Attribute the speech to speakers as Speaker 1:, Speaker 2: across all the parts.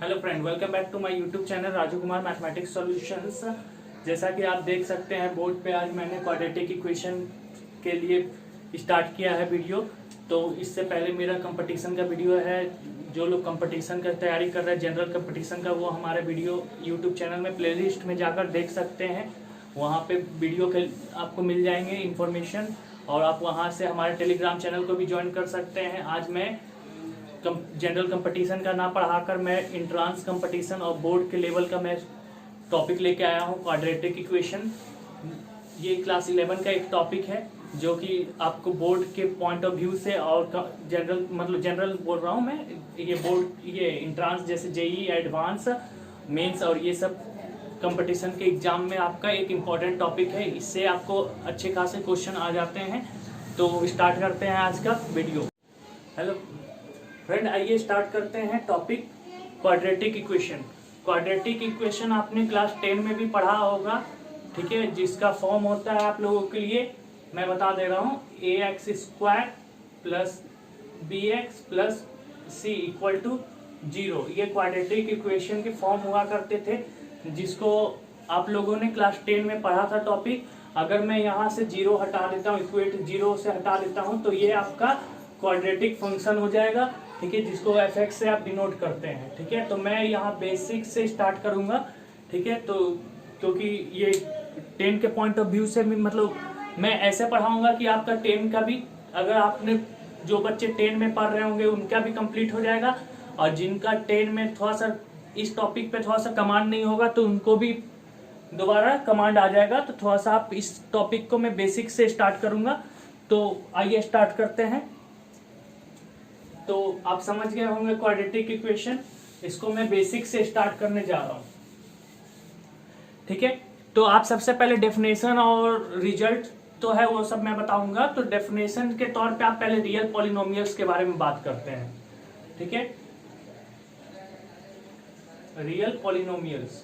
Speaker 1: Hello friend, welcome back to my YouTube channel Raju Kumar mathematics solutions. जैसा कि आप देख सकते हैं बोर्ड पे आज मैंने क्वाड्रेटिक इक्वेशन के लिए स्टार्ट किया है वीडियो। तो इससे पहले मेरा कंपटीशन का वीडियो है। जो लोग कंपटीशन का तैयारी कर रहे हैं जनरल कंपटीशन का, वो हमारे वीडियो यूट्यूब चैनल में प्लेलिस्ट में जाकर देख सकते हैं। वहाँ पे वीडियो के आपको मिल जाएंगे इन्फॉर्मेशन, और आप वहाँ से हमारे टेलीग्राम चैनल को भी ज्वाइन कर सकते हैं। आज मैं जनरल कंपटीशन का ना पढ़ाकर मैं इंट्रांस कंपटीशन और बोर्ड के लेवल का मैं टॉपिक लेके आया हूँ, क्वाड्रेटिक इक्वेशन। ये क्लास 11 का एक टॉपिक है जो कि आपको बोर्ड के पॉइंट ऑफ व्यू से और जनरल बोल रहा हूँ मैं, ये बोर्ड ये इंट्रांस जैसे जेई एडवांस मेंस और ये सब कंपटीशन के एग्जाम में आपका एक इम्पॉर्टेंट टॉपिक है। इससे आपको अच्छे खासे क्वेश्चन आ जाते हैं। तो स्टार्ट करते हैं आज का वीडियो। हेलो फ्रेंड, आइए स्टार्ट करते हैं topic quadratic equation. Quadratic equation आपने क्लास 10 में भी पढ़ा होगा, ठीक है। जिसका फॉर्म होता है आप लोगों के लिए मैं बता दे रहा हूँ, ax² plus bx plus c equal to 0। ये क्वाड्रेटिक इक्वेशन के फॉर्म हुआ करते थे, जिसको आप लोगों ने क्लास 10 में पढ़ा था टॉपिक। अगर मैं यहाँ से 0 हटा देता हूँ, इक्वेट 0 से हटा देता हूँ, तो ये आपका क्वाड्रेटिक फंक्शन हो जाएगा, ठीक है, जिसको fx से आप डिनोट करते हैं, ठीक है। तो मैं यहाँ बेसिक से स्टार्ट करूंगा, ठीक है। तो क्योंकि ये 10 के पॉइंट ऑफ व्यू से मतलब मैं ऐसे पढ़ाऊंगा कि आपका 10 का भी, अगर आपने जो बच्चे 10 में पढ़ रहे होंगे उनका भी कंप्लीट हो जाएगा, और जिनका 10 में थोड़ा सा इस टॉपिक पे थोड़ा सा कमांड नहीं होगा तो उनको भी दोबारा कमांड आ जाएगा। तो थोड़ा सा आप इस टॉपिक को मैं बेसिक से स्टार्ट करूंगा। तो आइए स्टार्ट करते हैं। तो आप समझ गए होंगे क्वाड्रेटिक इक्वेशन, इसको मैं बेसिक से स्टार्ट करने जा रहा हूं, ठीक है। तो आप सबसे पहले डेफिनेशन और रिजल्ट तो है वो सब मैं बताऊंगा। तो डेफिनेशन के तौर पे आप पहले रियल पॉलिनोमियल्स के बारे में बात करते हैं, ठीक है। रियल पॉलिनोमियल्स,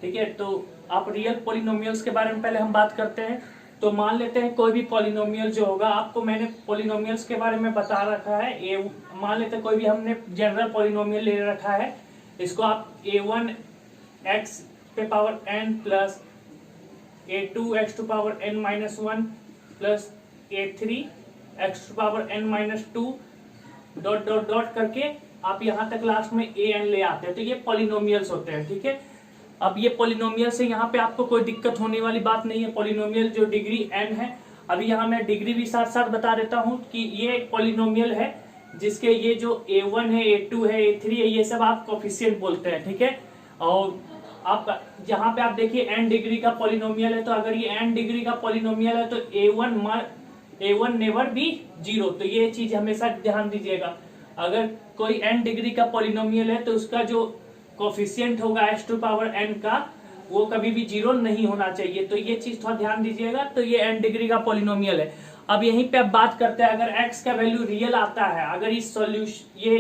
Speaker 1: ठीक है। तो आप रियल पॉलिनोमियल्स के बारे में पहले हम बात करते हैं। तो मान लेते हैं कोई भी पॉलिनोमियल जो होगा, आपको मैंने पॉलिनोमियल्स के बारे में बता रखा है। मान लेते हैं कोई भी हमने जनरल पॉलिनोमियल ले रखा है, इसको आप a1 x पे power n plus a2 x to power n minus 1 plus a3 x to power n minus 2 dot dot dot करके आप यहाँ तक लास्ट में an ले आते हैं। तो ये पॉलिनोमियल्स होते हैं, ठीक है। अब ये पॉलिनोमियल से यहाँ पे आपको कोई दिक्कत होने वाली बात नहीं है। पॉलिनोमियल जो डिग्री n है, अभी यहाँ मैं डिग्री भी साथ साथ बता देता हूँ कि ये एक पॉलिनोमियल है जिसके ये जो a1 है, a2 है, a3 है, ये सब आप कोफिशिएंट बोलते हैं, ठीक है। और आप जहाँ पे आप देखिए n डिग्री का पॉलिनोमियल है, तो अगर ये n डिग्री का पॉलिनोमियल है तो a1 नेवर बी 0। तो ये चीज हमेशा ध्यान दीजिएगा। अगर कोई n डिग्री का पॉलिनोमियल है तो उसका जो कोफिशिएंट होगा x टू पावर n का, वो कभी भी 0 नहीं होना चाहिए। तो ये चीज थोड़ा ध्यान दीजिएगा। तो ये n डिग्री का पॉलिनोमियल है। अब यहीं पे अब बात करते हैं, अगर x का वैल्यू रियल आता है, अगर इस सॉल्यूशन ये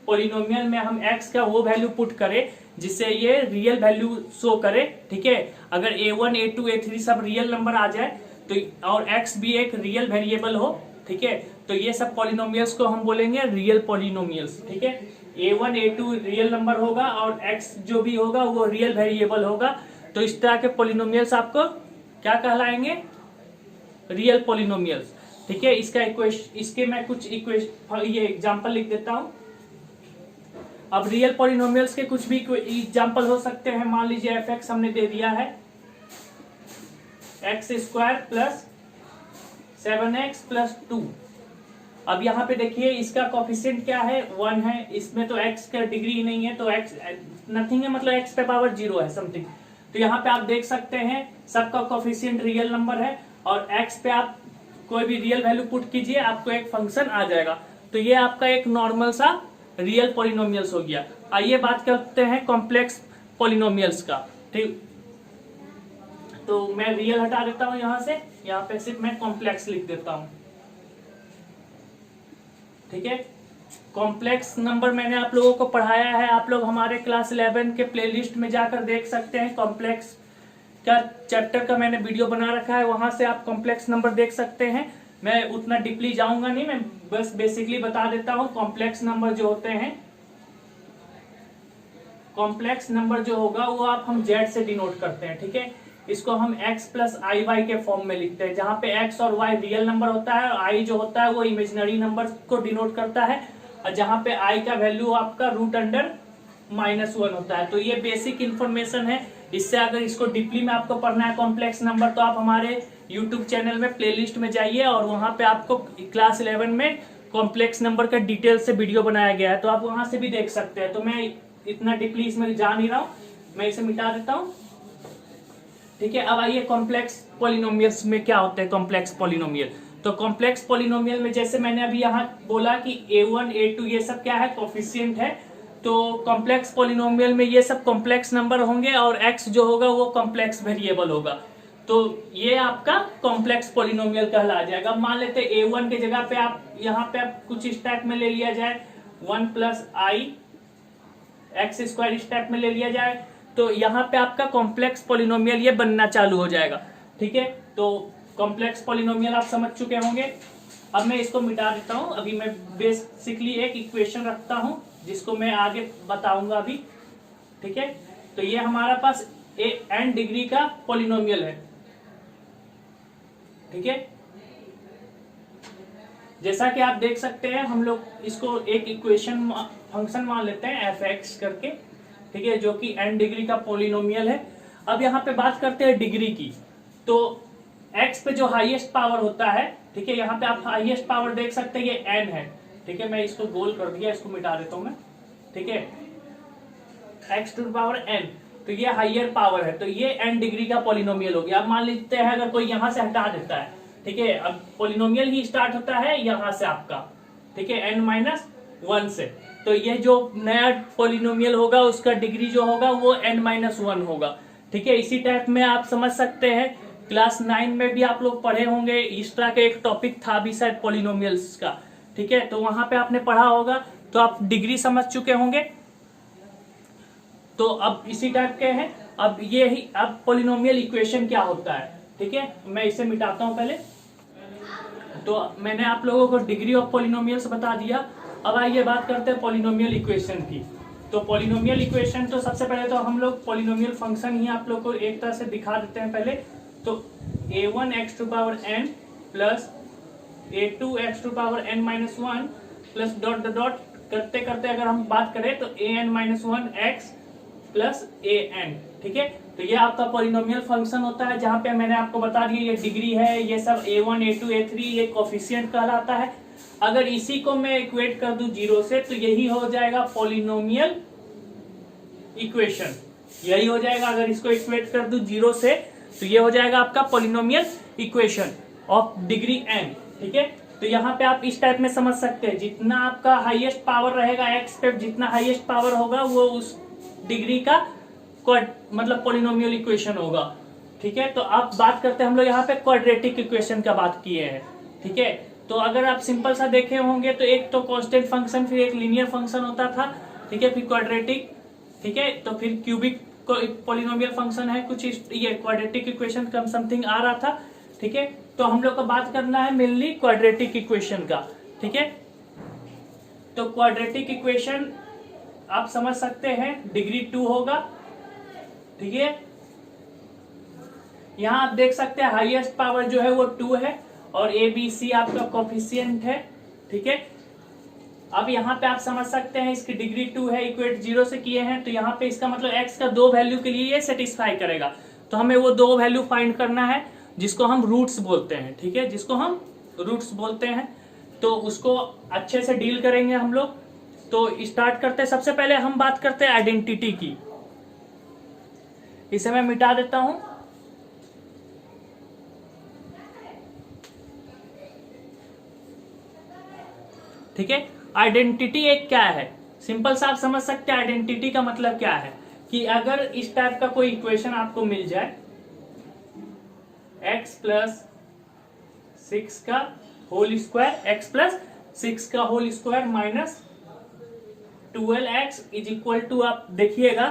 Speaker 1: पॉलिनोमियल में हम x का वो वैल्यू पुट करें जिससे ये रियल वैल्यू शो करे, ठीक है। अगर a1 a2 a3 सब रियल नंबर आ जाए तो, और x भी एक रियल वेरिएबल हो, ठीक है, तो ये सब पॉलिनोमियल्स को हम बोलेंगे रियल पॉलिनोमियल्स, ठीक है। a1 a2 रियल नंबर होगा और x जो भी होगा वो रियल वेरिएबल होगा। तो इस तरह के पॉलिनोमियल्स आपको क्या कहलाएंगे? रियल पॉलिनोमियल्स, ठीक है। इसके मैं कुछ ये एग्जांपल लिख देता हूं। अब रियल पॉलिनोमियल्स के कुछ भी एग्जांपल हो सकते हैं। मान लीजिए fx हमने दे दिया है x² प्लस 7x प्लस 2। अब यहाँ पे देखिए इसका कोफिशिएंट क्या है, 1 है। इसमें तो x का डिग्री ही नहीं है, तो x नथिंग है, मतलब x पे पावर 0 है समथिंग। तो यहाँ पे आप देख सकते हैं सबका कोफिशिएंट रियल नंबर है, और x पे आप कोई भी रियल वैल्यू पुट कीजिए, आपको एक फंक्शन आ जाएगा। तो ये आपका एक नॉर्मल सा रियल पॉलिनोमियल्स हो गया। आइए बात करते हैं कॉम्प्लेक्स पॉलिनोमियल्स का, ठीक। तो मैं रियल हटा देता हूँ यहाँ से, यहाँ पे सिर्फ मैं कॉम्प्लेक्स लिख देता हूँ, ठीक है। कॉम्प्लेक्स नंबर मैंने आप लोगों को पढ़ाया है, आप लोग हमारे क्लास 11 के प्लेलिस्ट में जाकर देख सकते हैं। कॉम्प्लेक्स का चैप्टर का मैंने वीडियो बना रखा है, वहां से आप कॉम्प्लेक्स नंबर देख सकते हैं। मैं उतना डीपली जाऊंगा नहीं, मैं बस बेसिकली बता देता हूं। कॉम्प्लेक्स नंबर जो होते हैं, कॉम्प्लेक्स नंबर जो होगा वो आप हम जेड से डिनोट करते हैं, ठीक है। इसको हम x प्लस आई वाई के फॉर्म में लिखते हैं, जहां पे x और y रियल नंबर होता है और i जो होता है वो इमेजिनरी नंबर को डिनोट करता है, और जहां पे i का वैल्यू आपका रूट अंडर -1 होता है। तो ये बेसिक इन्फॉर्मेशन है। इससे अगर इसको डीपली में आपको पढ़ना है कॉम्प्लेक्स नंबर, तो आप हमारे यूट्यूब चैनल में प्लेलिस्ट में जाइए और वहां पे आपको क्लास 11 में कॉम्प्लेक्स नंबर का डिटेल से वीडियो बनाया गया है, तो आप वहां से भी देख सकते हैं। तो मैं इतना डीपली इसमें जा नहीं रहा हूं, मैं इसे मिटा देता हूं, ठीक है। अब आइए कॉम्प्लेक्स पॉलिनोमियल्स में क्या होते हैं कॉम्प्लेक्स पॉलिनोमियल। तो कॉम्प्लेक्स पॉलिनोमियल में जैसे मैंने अभी यहाँ बोला कि a1 a2 ये सब क्या है, कोफिशिएंट है। तो कॉम्प्लेक्स पॉलिनोमियल में ये सब कॉम्प्लेक्स नंबर होंगे और x जो होगा वो कॉम्प्लेक्स वेरिएबल होगा। तो ये आपका कॉम्प्लेक्स पॉलिनोमियल कहला जाएगा। मान लेते हैं a1 के जगह पे आप यहाँ पे आप कुछ इस टाइप में ले लिया जाए, 1 प्लस आई एक्स स्क्वायर इस टाइप में ले लिया जाए, तो यहाँ पे आपका कॉम्प्लेक्स पॉलिनोमियल ये बनना चालू हो जाएगा, ठीक है। तो कॉम्प्लेक्स पॉलिनोमियल आप समझ चुके होंगे। अब मैं इसको मिटा देता हूँ। अभी मैं बेसिकली एक इक्वेशन रखता हूँ जिसको मैं आगे बताऊंगा अभी, ठीक है। तो ये हमारा पास n डिग्री का पॉलिनोमियल है, ठीक है। जैसा कि आप देख सकते हैं, हम लोग इसको एक इक्वेशन फंक्शन मान लेते हैं f(x) करके, ठीक है, जो कि n डिग्री का पॉलिनोमियल है। अब यहाँ पे बात करते हैं डिग्री की। तो x पे जो हाईएस्ट पावर होता है, ठीक है, यहाँ पे आप हाईएस्ट पावर देख सकते हैं, ये n है, ठीक है। मैं इसको गोल कर दिया, इसको मिटा देता हूं मैं, ठीक है। x to the power n, तो ये हाइयर पावर है, तो ये n डिग्री का पॉलिनोमियल हो गया। अब मान लेते हैं अगर कोई यहाँ से हटा देता है, ठीक है, अब पॉलिनोमियल ही स्टार्ट होता है यहाँ से आपका, ठीक है, n-1 से। तो ये जो नया पॉलिनोमियल होगा उसका डिग्री जो होगा वो n-1 होगा, ठीक है। इसी टाइप में आप समझ सकते हैं, क्लास 9 में भी आप लोग पढ़े होंगे, इस तरह का एक टॉपिक था भी शायद पॉलिनोमियल्स का, ठीक है। तो वहां पे आपने पढ़ा होगा, तो आप डिग्री समझ चुके होंगे। तो अब इसी टाइप के हैं। अब ये ही, अब पॉलिनोमियल इक्वेशन क्या होता है, ठीक है। मैं इसे मिटाता हूं पहले। तो मैंने आप लोगों को डिग्री ऑफ पॉलिनोमियल्स बता दिया। अब आइए बात करते हैं पॉलिनोमियल इक्वेशन की। तो पॉलिनोमियल इक्वेशन, तो सबसे पहले तो हम लोग पॉलिनोमियल फंक्शन ही आप लोग को एक तरह से दिखा देते हैं पहले। तो a1 x to power n plus a2 x to power n-1 plus dot dot करते करते अगर हम बात करें तो an-1 x प्लस an, ठीक है। तो ये आपका पॉलिनोमियल फंक्शन होता है, जहां पे मैंने आपको बता दिया ये डिग्री है, ये सब a1 a2 a3 ये कोफिशिएंट कहलाता है। अगर इसी को मैं इक्वेट कर दूं 0 से, तो यही हो जाएगा पॉलिनोमियल इक्वेशन, यही हो जाएगा। अगर इसको इक्वेट कर दूं 0 से, तो ये हो जाएगा आपका polynomial equation of degree n, ठीक है। तो यहाँ पे आप इस टाइप में समझ सकते हैं, जितना आपका हाईएस्ट पावर रहेगा x पे, जितना हाईएस्ट पावर होगा वो उस डिग्री का मतलब पॉलिनोमियल इक्वेशन होगा, ठीक है। तो आप बात करते हैं, हम लोग यहाँ पे क्वाड्रेटिक इक्वेशन का बात किए हैं, ठीक है। तो अगर आप सिंपल सा देखे होंगे तो एक तो कांस्टेंट फंक्शन, फिर एक लीनियर फंक्शन होता था, ठीक है, फिर क्वाड्रेटिक, ठीक है, तो फिर क्यूबिक पॉलिनोमियल फंक्शन है कुछ, ये क्वाड्रेटिक इक्वेशन कम समथिंग आ रहा था, ठीक है। तो हम लोग को बात करना है मेनली क्वाड्रेटिक इक्वेशन का, ठीक है। तो क्वाड्रेटिक इक्वेशन आप समझ सकते हैं डिग्री 2 होगा, ठीक है। यहां आप देख सकते हैं हाईएस्ट पावर जो है वो 2 है और ए बी सी आपका कोफिशिएंट है, ठीक है। अब यहाँ पे आप समझ सकते हैं इसकी डिग्री 2 है, इक्वेट 0 से किए हैं, तो यहाँ पे इसका मतलब x का 2 वैल्यू के लिए ये सेटिस्फाई करेगा। तो हमें वो 2 वैल्यू फाइंड करना है जिसको हम रूट्स बोलते हैं, ठीक है, जिसको हम रूट्स बोलते हैं। तो उसको अच्छे से डील करेंगे हम लोग। तो स्टार्ट करते हैं, सबसे पहले हम बात करते हैं आइडेंटिटी की। इसे मैं मिटा देता हूं। ठीक है, आइडेंटिटी एक क्या है, सिंपल सा आप समझ सकते हैं आइडेंटिटी का मतलब क्या है, कि अगर इस टाइप का कोई इक्वेशन आपको मिल जाए, x प्लस 6 का होल स्क्वायर, x प्लस 6 का whole square minus 12x is equal to, आप देखिएगा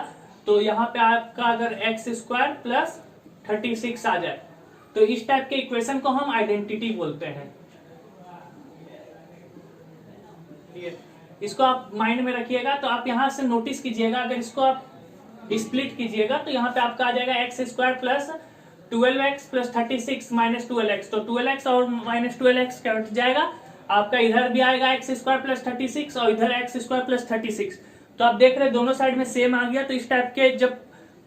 Speaker 1: तो यहाँ पे आपका अगर x स्क्वायर प्लस 36 आ जाए, तो इस टाइप के इक्वेशन को हम आइडेंटिटी बोलते हैं। इसको आप माइंड में रखिएगा। तो आप यहाँ से नोटिस कीजिएगा, अगर इसको आप स्प्लिट कीजिएगा तो यहाँ पे आपका आ जाएगा x square plus 12x plus 36 minus 12x। तो 12x और माइनस 12x कट जाएगा, आपका इधर भी आएगा एक्स स्क्वायर प्लस 36 और इधर एक्स स्क्वायर प्लस 36। तो आप देख रहे हैं दोनों साइड में सेम आ गया। तो इस टाइप के जब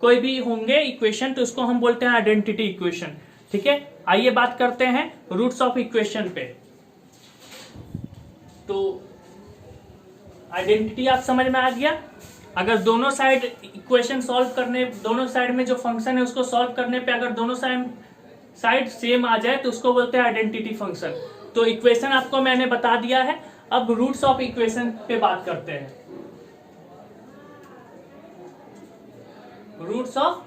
Speaker 1: कोई भी होंगे इक्वेशन तो उसको हम बोलते हैं आइडेंटिटी इक्वेशन। ठीक है, आइए बात करते हैं रूट्स ऑफ इक्वेशन पे। तो आइडेंटिटी आप समझ में आ गया। अगर दोनों साइड इक्वेशन सॉल्व करने, दोनों साइड में जो फंक्शन है उसको सॉल्व करने पे अगर दोनों साइड सेम आ जाए तो उसको बोलते हैं आइडेंटिटी फंक्शन। तो इक्वेशन आपको मैंने बता दिया है, अब रूट्स ऑफ इक्वेशन पे बात करते हैं। रूट्स ऑफ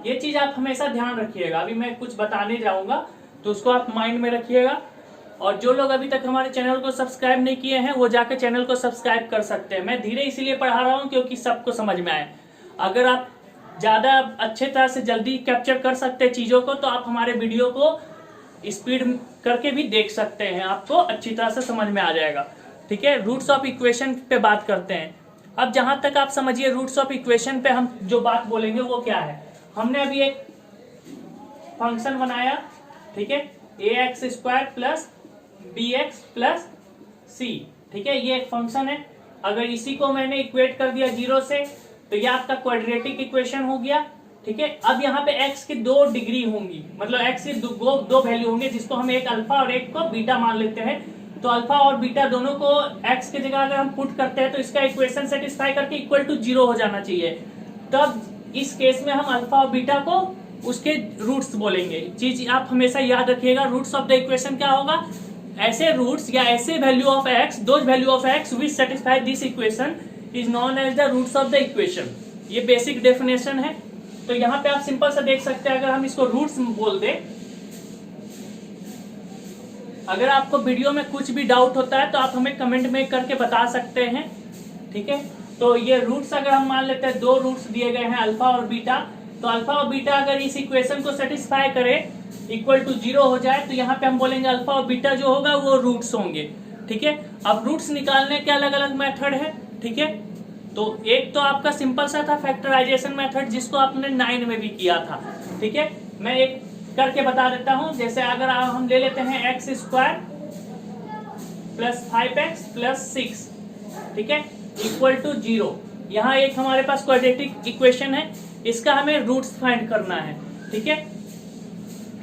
Speaker 1: ये चीज आप हमेशा ध्यान रखिएगा, अभी मैं कुछ बताने जाऊंगा तो उसको आप माइंड में रखिएगा। और जो लोग अभी तक हमारे चैनल को सब्सक्राइब नहीं किए हैं वो जाकर चैनल को सब्सक्राइब कर सकते हैं। मैं धीरे इसलिए पढ़ा रहा हूं क्योंकि सबको समझ में आए। अगर आप ज्यादा अच्छे तरह से जल्दी कैप्चर कर सकते हैं चीजों को तो आप हमारे वीडियो को स्पीड करके भी देख सकते हैं, आपको अच्छी तरह से समझ में आ जाएगा। ठीक है, रूट्स ऑफ इक्वेशन पे बात करते हैं। अब जहां तक आप समझिए रूट्स ऑफ इक्वेशन पे हम जो बात बोलेंगे वो क्या है। हमने अभी एक फंक्शन बनाया, ठीक है, a x square plus B x plus c. ठीक है, ये एक फंक्शन है। अगर इसी को मैंने इक्वेट कर दिया 0 से तो ये आपका क्वाड्रेटिक इक्वेशन हो गया। ठीक है, अब यहाँ पे x की 2 डिग्री होंगी, मतलब x की दो वैल्यू होंगे जिसको हम एक अल्फा और एक को बीटा मान लेते हैं। तो अल्फा और बीटा दोनों को x की जगह अगर हम पुट करते हैं तो इसका इक्वेशन सेटिस्फाई करके इक्वल टू 0 हो जाना चाहिए। तब इस केस में हम अल्फा और बीटा को उसके रूट्स बोलेंगे। चीज आप हमेशा याद रखिएगा, रूट्स ऑफ द इक्वेशन क्या होगा, ऐसे रूट्स या ऐसे value of x, those value of x which satisfy this equation is known as the roots of the equation. ये बेसिक डेफिनेशन है। तो यहाँ पे आप सिंपल सा देख सकते हैं, अगर हम इसको रूट्स बोल दे, अगर आपको वीडियो में कुछ भी डाउट होता है तो आप हमें कमेंट में करके बता सकते हैं। ठीक है, तो ये रूट्स अगर हम मान लेते हैं, 2 रूट्स दिए गए हैं अल्फा और बीटा, तो अल्फा और बीटा अगर इस इक्वेशन को सेटिस्फाई करे इक्वल टू 0 हो जाए तो यहाँ पे हम बोलेंगे अल्फा और बीटा जो होगा वो रूट्स होंगे। ठीक है, अब रूट्स निकालने के अलग अलग मेथड है। ठीक है, तो एक तो आपका सिंपल सा था फैक्टराइजेशन मेथड जिसको आपने 9 में भी किया था। ठीक है, मैं एक करके बता देता हूं। जैसे अगर हम ले लेते हैं x square plus 5x plus 6, ठीक है, इक्वल टू 0। यहाँ एक हमारे पास क्वाड्रेटिक इक्वेशन है, इसका हमें रूट्स फाइंड करना है। ठीक है,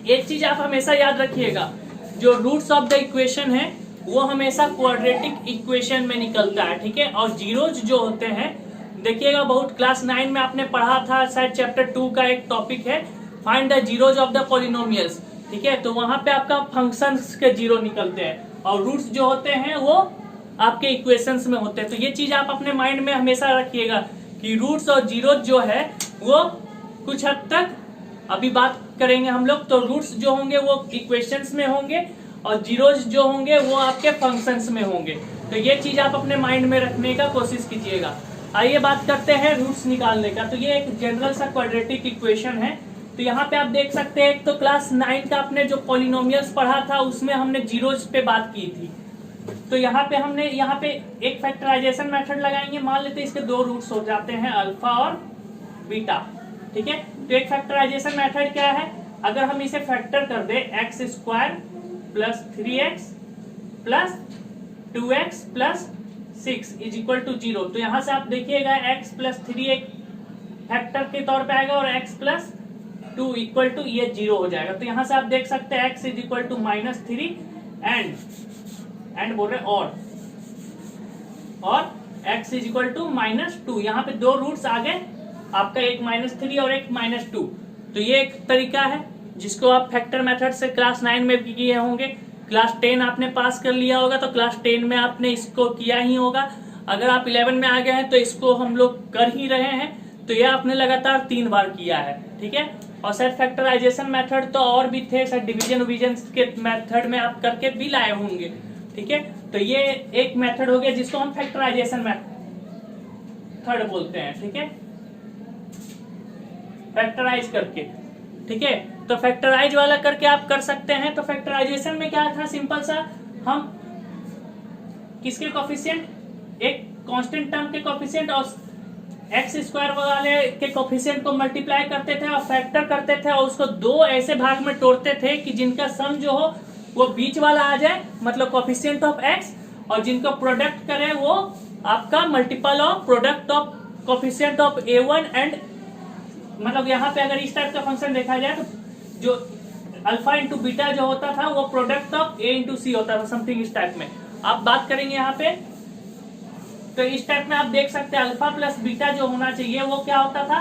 Speaker 1: एक चीज आप हमेशा याद रखिएगा, जो रूट्स ऑफ द इक्वेशन है वो हमेशा क्वाड्रेटिक इक्वेशन में निकलता है। ठीक है, और जीरोज जो होते हैं, देखिएगा बहुत क्लास 9 में आपने पढ़ा था, शायद चैप्टर 2 का एक टॉपिक है find the zeros of the polynomials. ठीक है, तो वहां पे आपका फंक्शंस के जीरो निकलते हैं और रूट्स जो होते हैं वो आपके इक्वेशंस में होते हैं। तो ये चीज आप अपने माइंड में हमेशा रखिएगा कि रूट्स और जीरोज जो है वो कुछ हद तक अभी बात करेंगे हम लोग। तो रूट्स जो होंगे वो इक्वेशंस में होंगे और जीरोज जो होंगे वो आपके फंक्शंस में होंगे। तो ये चीज आप अपने माइंड में रखने का कोशिश कीजिएगा। आइए बात करते हैं रूट्स निकालने का। तो ये एक जनरल सा क्वाड्रेटिक इक्वेशन है। तो यहाँ पे आप देख सकते हैं, एक तो क्लास 9 का आपने जो पॉलिनोमियल्स पढ़ा था उसमें हमने जीरोज पे बात की थी। तो यहाँ पे हमने एक फैक्टराइजेशन मेथड लगाएंगे। मान लेते हैं इसके 2 रूट्स हो जाते हैं अल्फा और बीटा। ठीक है, तो एक फैक्टराइजेशन मेथड क्या है, अगर हम इसे फैक्टर कर दे x square plus 3x plus 2x plus 6 is equal to 0। तो यहाँ से आप देखिएगा x प्लस 3 एक फैक्टर के तौर पे आएगा और x प्लस 2 इक्वल टू ये 0 हो जाएगा। तो यहाँ से आप देख सकते हैं x is equal to -3 and बोल रहे और x इज इक्वल टू -2। यहाँ पे 2 रूट्स आ गए आपका, एक -3 और एक -2। तो ये एक तरीका है जिसको आप फैक्टर मेथड से क्लास 9 में भी किए होंगे। क्लास 10 आपने पास कर लिया होगा तो क्लास 10 में आपने इसको किया ही होगा। अगर आप 11 में आ गए हैं तो इसको हम लोग कर ही रहे हैं। तो ये आपने लगातार 3 बार किया है। ठीक है, और शायद फैक्टराइजेशन मेथड तो और भी थे, शायद डिवीजन के मेथड में आप करके भी लाए होंगे। ठीक है, तो ये एक मेथड हो गया जिसको हम फैक्टराइजेशन मेथड बोलते हैं। ठीक है, फैक्टराइज करके। ठीक है। तो फैक्टराइज वाला करके आप कर सकते हैं। तो फैक्टराइजेशन में क्या था, सिंपल सा, हम किसके कोफिशिएंट, एक कांस्टेंट टर्म के कोफिशिएंट और एक्स स्क्वायर वाले के कोफिशिएंट को मल्टीप्लाई करते थे और फैक्टर करते थे और उसको दो ऐसे भाग में तोड़ते थे कि जिनका सम जो हो वो बीच वाला आ जाए, मतलब कोफिशिएंट ऑफ एक्स, और जिनको प्रोडक्ट करे वो आपका multiple of product of coefficient of a1 and, मतलब यहाँ पे अगर इस टाइप का फंक्शन देखा जाए तो जो अल्फा इंटू बीटा जो होता था वो प्रोडक्ट ऑफ a इंटू सी होता था, समथिंग इस टाइप में आप बात करेंगे यहाँ पे। तो इस टाइप में आप देख सकते हैं अल्फा प्लस बीटा जो होना चाहिए वो क्या होता था,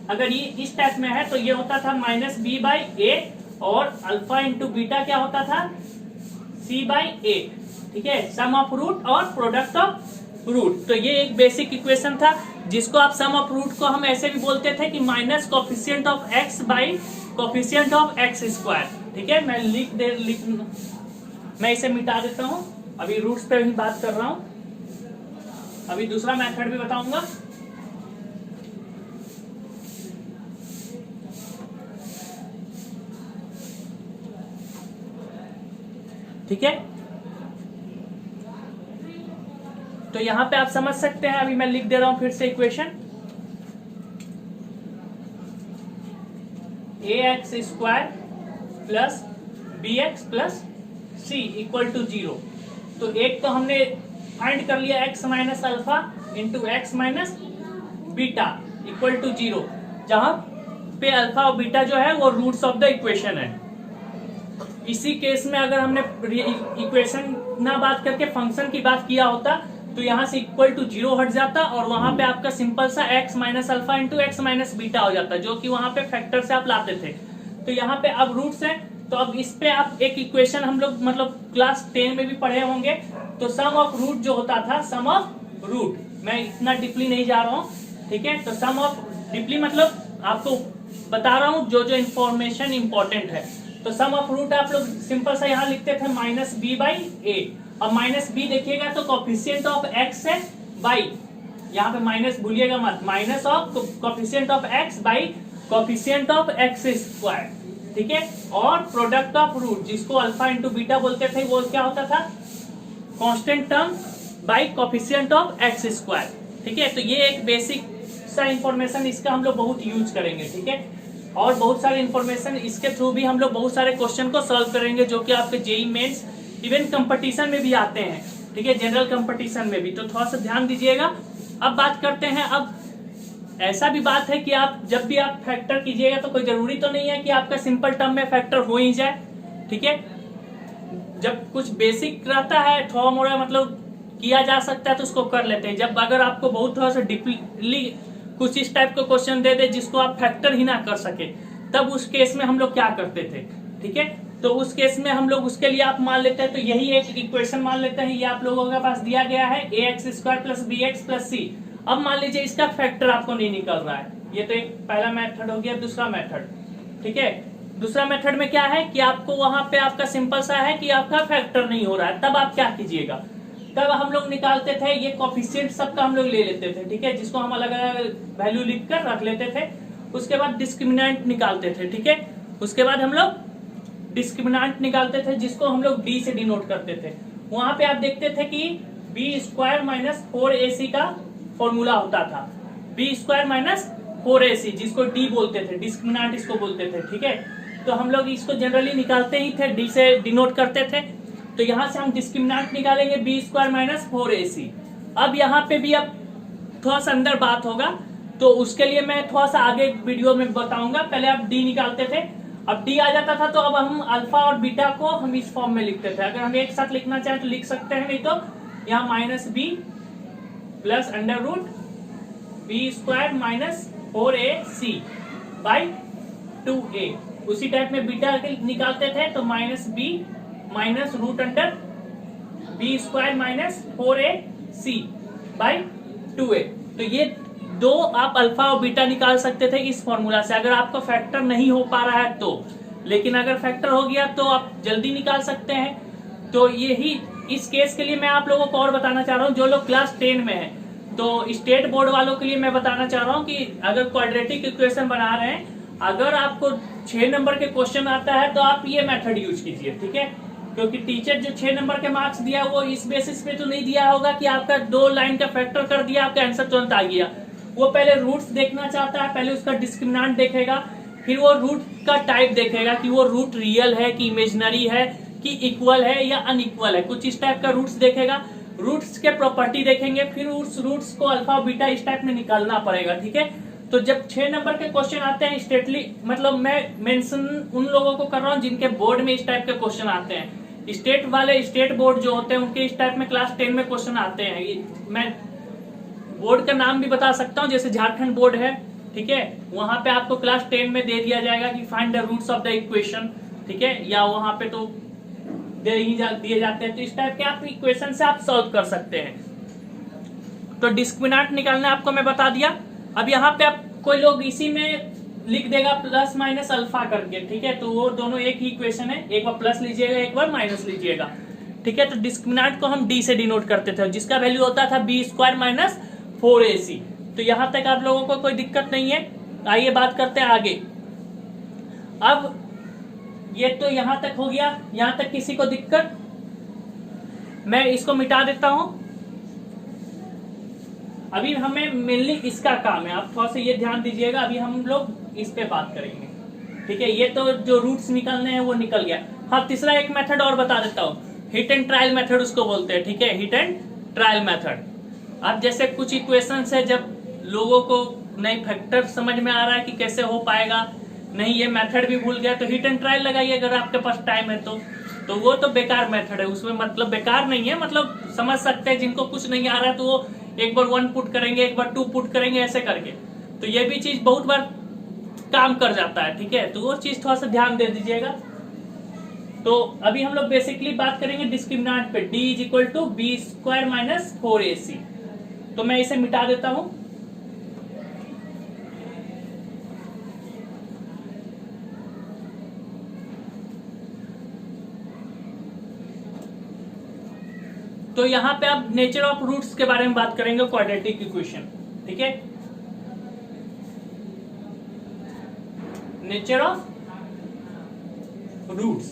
Speaker 1: अगर ये इस टाइप में है तो ये होता था माइनस बी बाई ए, और अल्फा इंटू बीटा क्या होता था, सी बाई ए, ठीक है, सम ऑफ रूट और प्रोडक्ट ऑफ रूट। तो ये एक बेसिक इक्वेशन था जिसको आप सम ऑफ रूट को हम ऐसे भी बोलते थे कि minus coefficient of x by coefficient of x square, ठीक है। मैं इसे मिटा देता हूँ, अभी रूट्स पे भी बात कर रहा हूँ, अभी दूसरा मेथड भी बताऊंगा। ठीक है, तो यहां पे आप समझ सकते हैं, अभी मैं लिख दे रहा हूं फिर से equation, A x square plus B x plus C equal to 0। तो एक तो हमने फाइंड कर लिया x minus alpha into X minus beta equal to 0, जहां पे अल्फा और बीटा जो है वो रूट्स ऑफ द इक्वेशन है। इसी केस में अगर हमने इक्वेशन ना बात करके फंक्शन की बात किया होता तो यहां से इक्वल टू 0 हट जाता और वहां पे आपका सिंपल सा x minus alpha into X minus beta हो जाता, जो कि वहां पे फैक्टर से आप लाते थे। तो यहाँ पे अब रूट्स हैं, तो अब इस पे आप एक इक्वेशन हम लोग मतलब क्लास 10 में भी पढ़े होंगे। तो सम ऑफ रूट जो होता था, सम ऑफ रूट, मैं इतना डीपली नहीं जा रहा हूँ, ठीक है। तो सम ऑफ डीपली मतलब आपको बता रहा हूँ जो जो इन्फॉर्मेशन इंपॉर्टेंट है। तो सम ऑफ रूट आप लोग सिंपल सा यहाँ लिखते थे माइनस बी बाई ए, अब माइनस बी देखिएगा तो कोफिशिएंट ऑफ एक्स है बाई, यहाँ पे माइनस भूलिएगा मत, minus of coefficient of x by coefficient of x square, ठीक है। और प्रोडक्ट ऑफ रूट जिसको अल्फा इंटू बीटा बोलते थे वो क्या होता था, constant term by coefficient of x square, ठीक है। तो ये एक बेसिक सा इंफॉर्मेशन, इसका हम लोग बहुत यूज करेंगे, ठीक है। और बहुत सारे इंफॉर्मेशन इसके थ्रू भी हम लोग बहुत सारे क्वेश्चन को सॉल्व करेंगे जो कि आपके जेईई मेंस इवन कंपटीशन में भी आते हैं, ठीक है, जनरल कंपटीशन में भी। तो थोड़ा सा ध्यान दीजिएगा। अब बात करते हैं, अब ऐसा भी बात है कि आप जब भी आप फैक्टर कीजिएगा तो कोई जरूरी तो नहीं है कि आपका सिंपल टर्म में फैक्टर हो ही जाए, ठीक है। जब कुछ बेसिक रहता है थोड़ा मोड़ा मतलब किया जा सकता है तो उसको कर लेते हैं। जब अगर आपको बहुत थोड़ा सा डीपली कुछ इस टाइप का क्वेश्चन दे दे जिसको आप फैक्टर ही ना कर सके, तब उस केस में हम लोग क्या करते थे, ठीक है। तो उस केस में हम लोग उसके लिए आप मान लेते हैं, तो यही एक इक्वेशन मान लेते हैं, ये आप लोगों के पास दिया गया है a x square plus B x plus c. अब मान लीजिए इसका फैक्टर आपको नहीं निकल रहा है, ये तो एक पहला मेथड हो गया। दूसरा मेथड, ठीक है, दूसरा मेथड में क्या है कि आपको वहां पे आपका सिंपल सा है कि आपका फैक्टर नहीं हो रहा है, तब आप क्या कीजिएगा, तब हम लोग निकालते थे ये कोफिशिएंट सबका हम लोग ले लेते थे, ठीक है, जिसको हम अलग अलग वैल्यू लिख कर रख लेते थे। उसके बाद डिस्क्रिमिनेंट निकालते थे, ठीक है। उसके बाद हम लोग डिस्क्रिमिनेंट निकालते थे जिसको हम लोग डी से डिनोट करते थे। वहां पे आप देखते थे कि बी स्क्वायर माइनस 4ac का फॉर्मूला होता था, बी स्क्वायर माइनस 4ac, जिसको डी बोलते थे, डिस्क्रिमिनेंट इसको बोलते थे, ठीक है। तो हम लोग इसको जनरली निकालते ही थे, डी से डिनोट करते थे। तो यहां से हम डिस्क्रिमिनेंट निकालेंगे बी स्क्वायर माइनस 4ac। अब यहाँ पे भी अब थोड़ा सा अंदर बात होगा, तो उसके लिए मैं थोड़ा सा आगे वीडियो में बताऊंगा। पहले आप डी निकालते थे, अब डी आ जाता था तो अब हम अल्फा और बीटा को हम इस फॉर्म में लिखते थे। अगर हम एक साथ लिखना चाहें तो लिख सकते हैं, नहीं तो यहाँ minus B plus under root B square minus 4ac by 2a। उसी टाइप में बीटा निकालते थे तो minus B minus root under B square minus 4ac by 2a। तो ये दो आप अल्फा और बीटा निकाल सकते थे इस फॉर्मूला से, अगर आपका फैक्टर नहीं हो पा रहा है तो। लेकिन अगर फैक्टर हो गया तो आप जल्दी निकाल सकते हैं। तो यही इस केस के लिए मैं आप लोगों को और बताना चाह रहा हूँ, जो लोग क्लास 10 में है, तो स्टेट बोर्ड वालों के लिए मैं बताना चाह रहा हूँ कि अगर क्वाड्रेटिक इक्वेशन बना रहे हैं अगर आपको 6 नंबर के क्वेश्चन आता है तो आप ये मेथड यूज कीजिए, ठीक है। क्योंकि टीचर जो 6 नंबर के मार्क्स दिया वो इस बेसिस पे तो नहीं दिया होगा कि आपका 2 लाइन का फैक्टर कर दिया आपका आंसर तुरंत आ गया। वो पहले रूट्स देखना चाहता है, पहले उसका डिस्क्रिमिनेंट देखेगा, फिर वो रूट का टाइप देखेगा कि वो रूट रियल है कि इमेजिनरी है कि इक्वल है या अनइक्वल है, कुछ इस टाइप का रूट्स देखेगा। रूट्स के प्रॉपर्टी देखेंगे, फिर उस रूट्स को अल्फा बीटा इस टाइप में निकालना पड़ेगा, ठीक है। तो जब 6 नंबर के क्वेश्चन आते हैं स्टेटली, मतलब मैं मेंशन उन लोगों को कर रहा हूँ जिनके बोर्ड में इस टाइप के क्वेश्चन आते हैं। स्टेट वाले, स्टेट बोर्ड जो होते हैं उनके इस टाइप में क्लास 10 में क्वेश्चन आते हैं। मैं बोर्ड का नाम भी बता सकता हूँ, जैसे झारखंड बोर्ड है, ठीक है। वहां पे आपको क्लास 10 में दे दिया जाएगा कि find the roots of the equation, ठीक है, या वहां पे तो दिए जाते हैं। तो इस टाइप के आप इक्वेशन से आप सॉल्व कर सकते हैं। तो डिस्क्रिमिनेंट निकालना आपको मैं बता दिया। अब यहाँ पे आप कोई लोग इसी में लिख देगा प्लस माइनस अल्फा करके, ठीक है। तो वो दोनों एक ही इक्वेशन है, एक बार प्लस लीजिएगा एक बार माइनस लीजिएगा, ठीक है। तो डिस्क्रिमिनेंट को हम डी से डिनोट करते थे जिसका वैल्यू होता था बी स्क्वायर माइनस 4ac। तो यहां तक आप लोगों को कोई दिक्कत नहीं है। आइए बात करते हैं आगे। अब ये तो यहां तक हो गया, यहां तक किसी को दिक्कत? मैं इसको मिटा देता हूं। अभी हमें मेनली इसका काम है, आप थोड़ा सा ये ध्यान दीजिएगा। अभी हम लोग इस पे बात करेंगे, ठीक है। ये तो जो रूट्स निकलने हैं वो निकल गया। हाँ, तीसरा एक मेथड और बता देता हूँ, हिट एंड ट्रायल मेथड उसको बोलते हैं, ठीक है, हिट एंड ट्रायल मेथड। अब जैसे कुछ इक्वेशंस है, जब लोगों को नई फैक्टर समझ में आ रहा है कि कैसे हो पाएगा, नहीं ये मेथड भी भूल गया, तो हिट एंड ट्रायल लगाइए अगर आपके पास टाइम है तो वो तो बेकार मेथड है, उसमें मतलब बेकार नहीं है, मतलब समझ सकते हैं। जिनको कुछ नहीं आ रहा है तो वो एक बार 1 पुट करेंगे, एक बार 2 पुट करेंगे, ऐसे करके। तो ये भी चीज बहुत बार काम कर जाता है, ठीक है। तो वो चीज थोड़ा सा ध्यान दे दीजिएगा। तो अभी हम लोग बेसिकली बात करेंगे डिस्क्रिमिनेंट पे, d is equal to B square minus 4ac। तो मैं इसे मिटा देता हूं। तो यहां पे आप नेचर ऑफ रूट्स के बारे में बात करेंगे, क्वाड्रेटिक इक्वेशन, ठीक है। Nature of roots.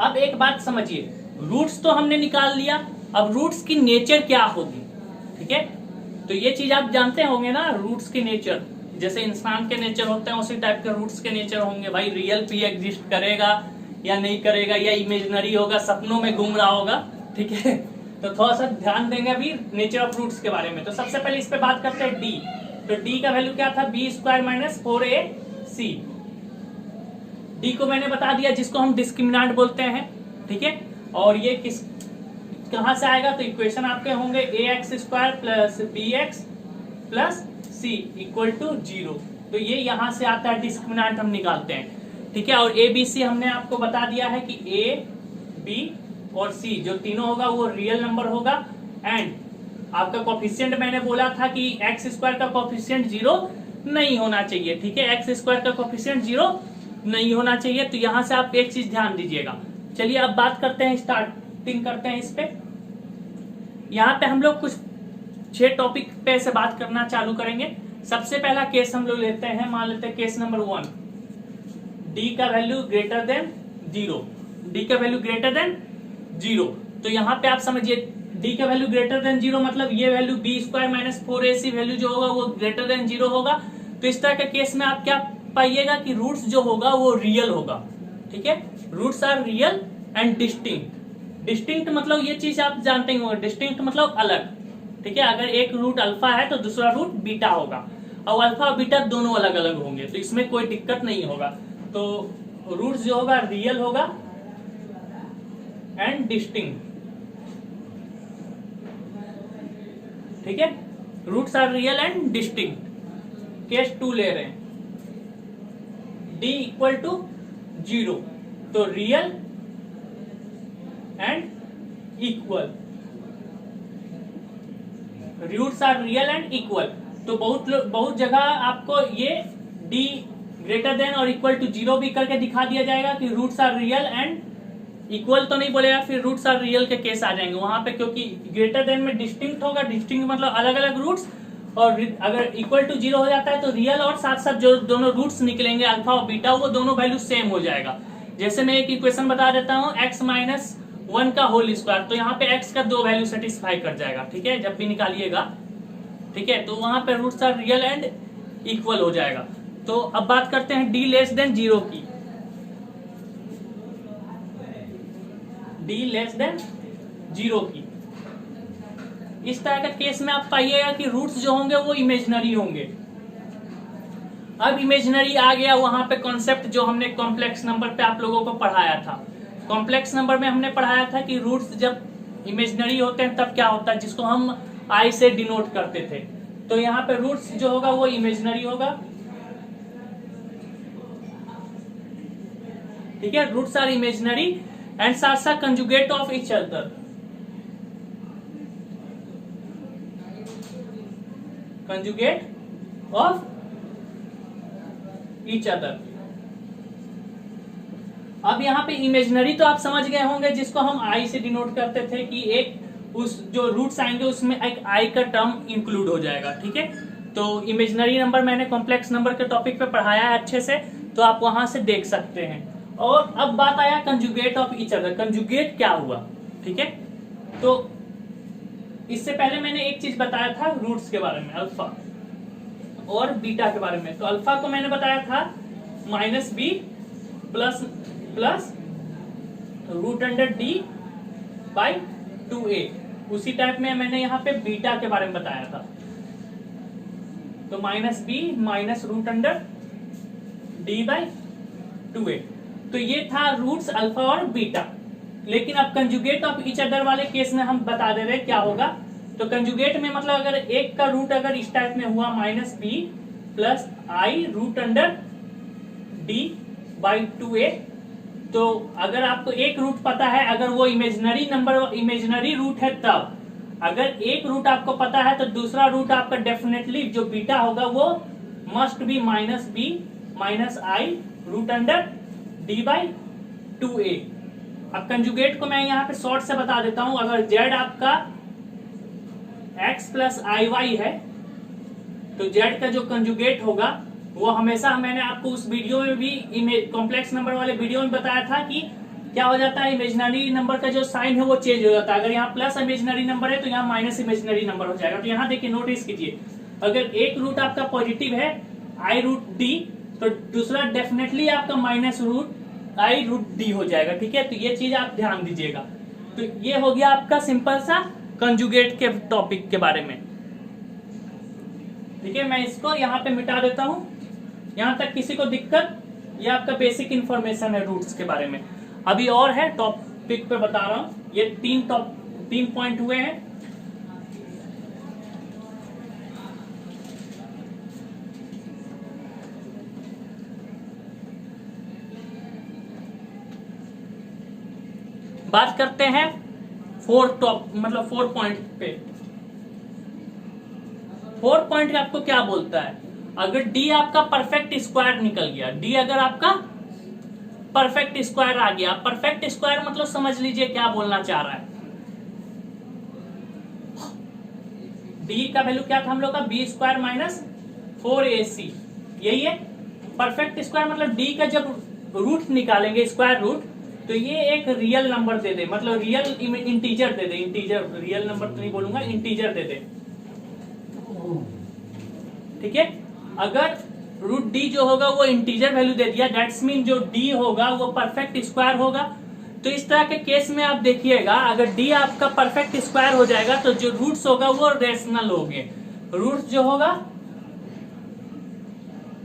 Speaker 1: अब एक बात समझिए, रूट्स तो हमने निकाल लिया, अब रूट्स की नेचर क्या होगी, ठीक है। तो ये चीज आप जानते होंगे ना, रूट्स की नेचर जैसे इंसान के नेचर होते हैं उसी टाइप के रूट्स के नेचर होंगे। भाई रियल पी एग्जिस्ट करेगा या नहीं करेगा, या इमेजिनरी होगा, सपनों में घूम रहा होगा, ठीक है। तो थोड़ा सा ध्यान देंगे अभी नेचर ऑफ रूट्स के बारे में। तो सबसे पहले इस पे बात करते हैं डी। तो डी का वैल्यू क्या था, B square minus 4ac। D को मैंने बता दिया, जिसको हम डिस्क्रिमिनेंट बोलते हैं, ठीक है। और ये किस कहां से आएगा, तो इक्वेशन आपके होंगे ax square plus bx plus c equal to 0। तो ये यहां से आता है, डिस्क्रिमिनेंट हम निकालते हैं, ठीक है। और a b c हमने आपको बता दिया है कि a b और c जो तीनों होगा वो रियल नंबर होगा। एंड आपका कोफिशिएंट मैंने बोला था कि एक्स स्क्वायर का कोफिशिएंट 0 नहीं होना चाहिए, ठीक है। एक्स स्क्वायर का कोफिशिएंट 0 नहीं होना चाहिए। तो यहां से आप एक चीज ध्यान दीजिएगा। चलिए अब बात करते हैं, स्टार्टिंग करते हैं इस पे। यहाँ पे हम लोग कुछ 6 टॉपिक पे से बात करना चालू करेंगे। सबसे पहला केस हम लोग लेते हैं, मान लेते हैं केस नंबर 1, डी का वैल्यू ग्रेटर देन 0। डी का वैल्यू ग्रेटर देन 0। तो यहाँ पे आप समझिए डी का वैल्यू ग्रेटर देन 0 मतलब ये value B square minus 4ac value जो होगा वो ग्रेटर देन 0 होगा। तो इस तरह के केस में आप क्या पाइएगा कि रूट्स जो होगा वो रियल होगा, ठीक है। Roots are real and distinct. Distinct मतलब ये चीज आप जानते ही होंगे, डिस्टिंक्ट मतलब अलग, ठीक है। अगर एक रूट अल्फा है तो दूसरा रूट बीटा होगा, और अल्फा और बीटा दोनों अलग अलग होंगे, तो इसमें कोई दिक्कत नहीं होगा। तो रूट्स जो होगा रियल होगा एंड डिस्टिंक्ट, ठीक है। Roots are real and distinct. Case 2 ले रहे हैं, d इक्वल टू 0। तो real and equal, roots are real and equal. तो बहुत जगह आपको ये d ग्रेटर देन और इक्वल टू 0 भी करके दिखा दिया जाएगा कि roots are real and equal तो नहीं बोलेगा, फिर रूट्स आर रियल के केस आ जाएंगे वहां पे, क्योंकि ग्रेटर देन में डिस्टिंक्ट होगा। डिस्टिंक्ट मतलब अलग अलग रूट्स, और अगर इक्वल टू 0 हो जाता है तो रियल और साथ साथ जो दोनों रूट्स निकलेंगे अल्फा और बीटा वो दोनों वैल्यू सेम हो जाएगा। जैसे मैं एक इक्वेशन बता देता हूँ, x माइनस 1 का होल स्क्वायर, तो यहाँ पे x का 2 वैल्यू सेटिस्फाई कर जाएगा, ठीक है, जब भी निकालिएगा, ठीक है, तो वहां पे roots are real and equal हो जाएगा। तो अब बात करते हैं d लेस देन 0 की। d लेस देन 0 की इस तरह का केस में आप पाइएगा कि रूट्स जो होंगे वो इमेजिनरी होंगे। अब इमेजिनरी आ गया वहां पे कॉन्सेप्ट जो हमने कॉम्प्लेक्स नंबर पे आप लोगों को पढ़ाया था। कॉम्प्लेक्स नंबर में हमने पढ़ाया था कि रूट्स जब इमेजिनरी होते हैं तब क्या होता है, जिसको हम आई से डिनोट करते थे। तो यहाँ पे रूट्स जो होगा वो इमेजिनरी होगा, ठीक है, रूट्स आर इमेजिनरी एंड साथ साथ conjugate of each other, conjugate of each other. अब यहाँ पे इमेजिनरी तो आप समझ गए होंगे, जिसको हम आई से डिनोट करते थे कि एक उस जो रूट्स आएंगे उसमें एक आई का टर्म इंक्लूड हो जाएगा, ठीक है। तो इमेजिनरी नंबर मैंने कॉम्प्लेक्स नंबर के टॉपिक पे पढ़ाया है अच्छे से, तो आप वहां से देख सकते हैं। और अब बात आया conjugate of each other, conjugate क्या हुआ, ठीक है। तो इससे पहले मैंने एक चीज बताया था रूट्स के बारे में, अल्फा और बीटा के बारे में। तो अल्फा को मैंने बताया था minus B plus plus root under D by 2a। उसी टाइप में मैंने यहाँ पे बीटा के बारे में बताया था, तो minus B minus root under D by 2a। तो ये था रूट्स अल्फा और बीटा। लेकिन अब कंजुगेट ऑफ ईच अदर वाले केस में हम बता दे रहे क्या होगा। तो कंजुगेट में मतलब अगर एक का रूट अगर इस टाइप में हुआ minus B plus i root under D by 2a, तो अगर आपको एक रूट पता है, अगर वो इमेजिनरी नंबर इमेजिनरी रूट है, तब अगर एक रूट आपको पता है तो दूसरा रूट आपका डेफिनेटली जो बीटा होगा वो must be minus B minus i root under D by 2a। अब कंजुगेट को मैं यहाँ पे शॉर्ट से बता देता हूं। अगर z आपका x प्लस आई वाई है तो z का जो कंजुगेट होगा वो हमेशा, मैंने आपको उस वीडियो में भी कॉम्प्लेक्स नंबर वाले वीडियो में बताया था कि क्या हो जाता है, इमेजिनरी नंबर का जो साइन है वो चेंज हो जाता है। अगर यहाँ प्लस इमेजिनरी नंबर है तो यहाँ माइनस इमेजिनरी नंबर हो जाएगा। तो यहाँ देखिए, नोटिस कीजिए, अगर एक रूट आपका पॉजिटिव है आई रूट डी, तो दूसरा डेफिनेटली आपका minus root i root D हो जाएगा, ठीक है। तो ये चीज आप ध्यान दीजिएगा। तो ये हो गया आपका सिंपल सा कंजुगेट के टॉपिक के बारे में, ठीक है। मैं इसको यहाँ पे मिटा देता हूं। यहां तक किसी को दिक्कत? ये आपका बेसिक इंफॉर्मेशन है रूट्स के बारे में। अभी और है टॉपिक पे बता रहा हूं। ये तीन पॉइंट हुए हैं। बात करते हैं 4 पॉइंट पे। 4 पॉइंट आपको क्या बोलता है, अगर d आपका परफेक्ट स्क्वायर निकल गया, d अगर आपका परफेक्ट स्क्वायर आ गया, परफेक्ट स्क्वायर मतलब समझ लीजिए क्या बोलना चाह रहा है। d का वैल्यू क्या था हम लोग का, बी स्क्वायर माइनस 4ac, यही है परफेक्ट स्क्वायर। मतलब d का जब रूट निकालेंगे, स्क्वायर रूट, तो ये एक रियल नंबर दे दे, मतलब रियल इंटीजर दे दे, इंटीजर, रियल नंबर तो नहीं बोलूंगा, इंटीजर दे दे, ठीक है। अगर रूट डी जो होगा वो इंटीजर वैल्यू दे दिया, दैट्स मीन जो डी होगा वो परफेक्ट स्क्वायर होगा। तो इस तरह के केस में आप देखिएगा, अगर डी आपका परफेक्ट स्क्वायर हो जाएगा तो जो रूट्स होगा वो रेशनल होंगे। रूट्स जो होगा